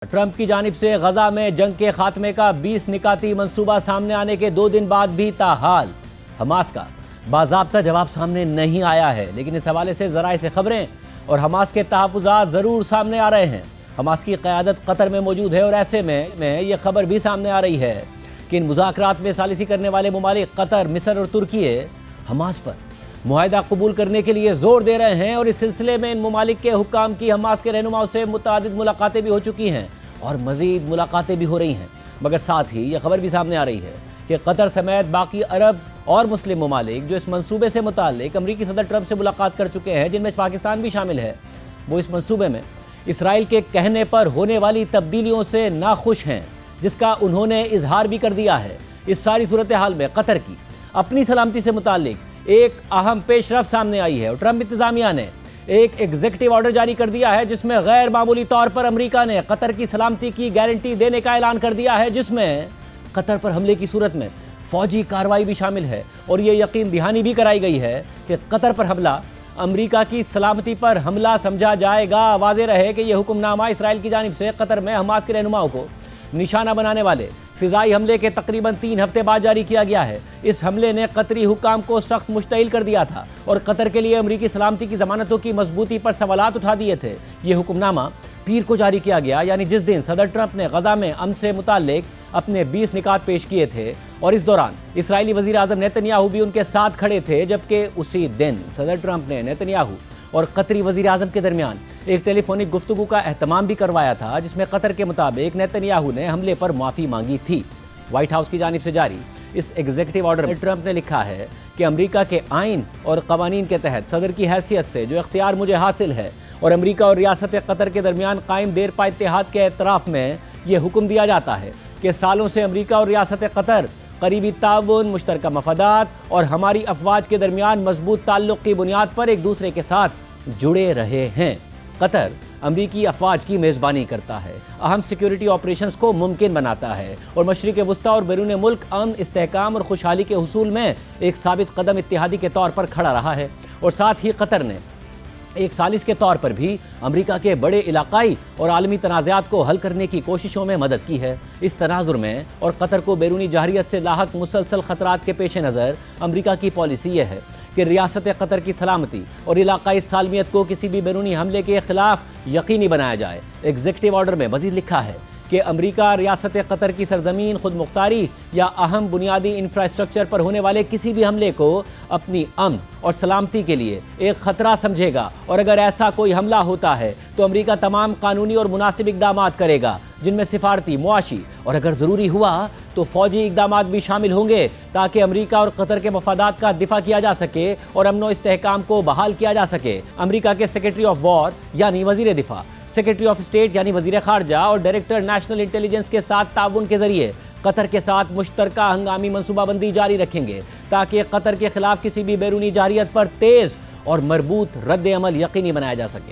Trump کی جانب سے غزہ میں جنگ کے خاتمے کا 20 نکاتی منصوبہ سامنے آنے کے 2 دن بعد بھی تاحال حماس کا باضابطہ جواب سامنے نہیں آیا ہے، لیکن اس حوالے سے ذرائع سے خبریں اور حماس کے تحفظات ضرور سامنے آ رہے ہیں۔ حماس کی قیادت قطر میں موجود ہے اور ایسے میں یہ خبر بھی سامنے آ رہی ہے کہ ان مذاکرات میں ثالثی کرنے والے ممالک قطر، مصر اور ترکی حماس پر معاہدہ قبول کرنے کے لیے زور دے رہے ہیں، اور اس سلسلے میں ان ممالک کے حکام کی حماس کے رہنماؤں سے متعدد ملاقاتیں بھی ہو چکی ہیں اور مزید ملاقاتیں بھی ہو رہی ہیں، مگر ساتھ ہی یہ خبر بھی سامنے آ رہی ہے کہ قطر سمیت باقی عرب اور مسلم ممالک جو اس منصوبے سے متعلق امریکی صدر ٹرمپ سے ملاقات کر چکے ہیں، جن میں پاکستان بھی شامل ہے، وہ اس منصوبے میں اسرائیل کے کہنے پر ہونے والی تبدیلیوں سے ناخوش ہیں، جس کا انہوں نے اظہار بھی کر دیا ہے۔ اس ساری صورتحال میں قطر کی اپنی سلامتی سے متعلق ایک اہم پیش رفت سامنے آئی ہے، اور ٹرمپ انتظامیہ نے ایک ایگزیکٹو آرڈر جاری کر دیا ہے جس میں غیر معمولی طور پر امریکہ نے قطر کی سلامتی کی گارنٹی دینے کا اعلان کر دیا ہے، جس میں قطر پر حملے کی صورت میں فوجی کارروائی بھی شامل ہے، اور یہ یقین دہانی بھی کرائی گئی ہے کہ قطر پر حملہ امریکہ کی سلامتی پر حملہ سمجھا جائے گا۔ واضح رہے کہ یہ حکم نامہ اسرائیل کی جانب سے قطر میں حماس کے رہنماؤں کو نشانہ بنانے والے فضائی حملے کے تقریباً 3 ہفتے بعد جاری کیا گیا ہے۔ اس حملے نے قطری حکام کو سخت مشتعل کر دیا تھا اور قطر کے لیے امریکی سلامتی کی ضمانتوں کی مضبوطی پر سوالات اٹھا دیے تھے۔ یہ حکم نامہ پیر کو جاری کیا گیا، یعنی جس دن صدر ٹرمپ نے غزہ میں امن سے متعلق اپنے 20 نکات پیش کیے تھے، اور اس دوران اسرائیلی وزیر اعظم نیتن یاہو بھی ان کے ساتھ کھڑے تھے، جبکہ اسی دن صدر ٹرمپ نے نیتن یاہو اور قطری وزیر اعظم کے درمیان ایک ٹیلی فونک گفتگو کا اہتمام بھی کروایا تھا، جس میں قطر کے مطابق نیتن یاہو نے حملے پر معافی مانگی تھی۔ وائٹ ہاؤس کی جانب سے جاری اس ایگزیکٹو آرڈر میں ٹرمپ نے لکھا ہے کہ امریکہ کے آئین اور قوانین کے تحت صدر کی حیثیت سے جو اختیار مجھے حاصل ہے، اور امریکہ اور ریاست قطر کے درمیان قائم دیرپا اتحاد کے اعتراف میں یہ حکم دیا جاتا ہے کہ سالوں سے امریکہ اور ریاست قطر قریبی تعاون، مشترکہ مفادات اور ہماری افواج کے درمیان مضبوط تعلق کی بنیاد پر ایک دوسرے کے ساتھ جڑے رہے ہیں۔ قطر امریکی افواج کی میزبانی کرتا ہے، اہم سیکیورٹی آپریشنز کو ممکن بناتا ہے، اور مشرق وسطیٰ اور بیرون ملک امن، استحکام اور خوشحالی کے حصول میں ایک ثابت قدم اتحادی کے طور پر کھڑا رہا ہے۔ اور ساتھ ہی قطر نے ایک ثالث کے طور پر بھی امریکہ کے بڑے علاقائی اور عالمی تنازعات کو حل کرنے کی کوششوں میں مدد کی ہے۔ اس تناظر میں اور قطر کو بیرونی جارحیت سے لاحق مسلسل خطرات کے پیش نظر امریکہ کی پالیسی یہ ہے کہ ریاست قطر کی سلامتی اور علاقائی سالمیت کو کسی بھی بیرونی حملے کے خلاف یقینی بنایا جائے۔ ایگزیکٹو آرڈر میں مزید لکھا ہے کہ امریکہ ریاست قطر کی سرزمین، خود مختاری یا اہم بنیادی انفراسٹرکچر پر ہونے والے کسی بھی حملے کو اپنی امن اور سلامتی کے لیے ایک خطرہ سمجھے گا، اور اگر ایسا کوئی حملہ ہوتا ہے تو امریکہ تمام قانونی اور مناسب اقدامات کرے گا، جن میں سفارتی، معاشی اور اگر ضروری ہوا تو فوجی اقدامات بھی شامل ہوں گے، تاکہ امریکہ اور قطر کے مفادات کا دفاع کیا جا سکے اور امن و استحکام کو بحال کیا جا سکے۔ امریکہ کے سیکرٹری آف وار یعنی وزیر دفاع، سیکرٹری آف اسٹیٹ یعنی وزیر خارجہ اور ڈائریکٹر نیشنل انٹیلیجنس کے ساتھ تعاون کے ذریعے قطر کے ساتھ مشترکہ ہنگامی منصوبہ بندی جاری رکھیں گے، تاکہ قطر کے خلاف کسی بھی بیرونی جارحیت پر تیز اور مربوط رد عمل یقینی بنایا جا سکے۔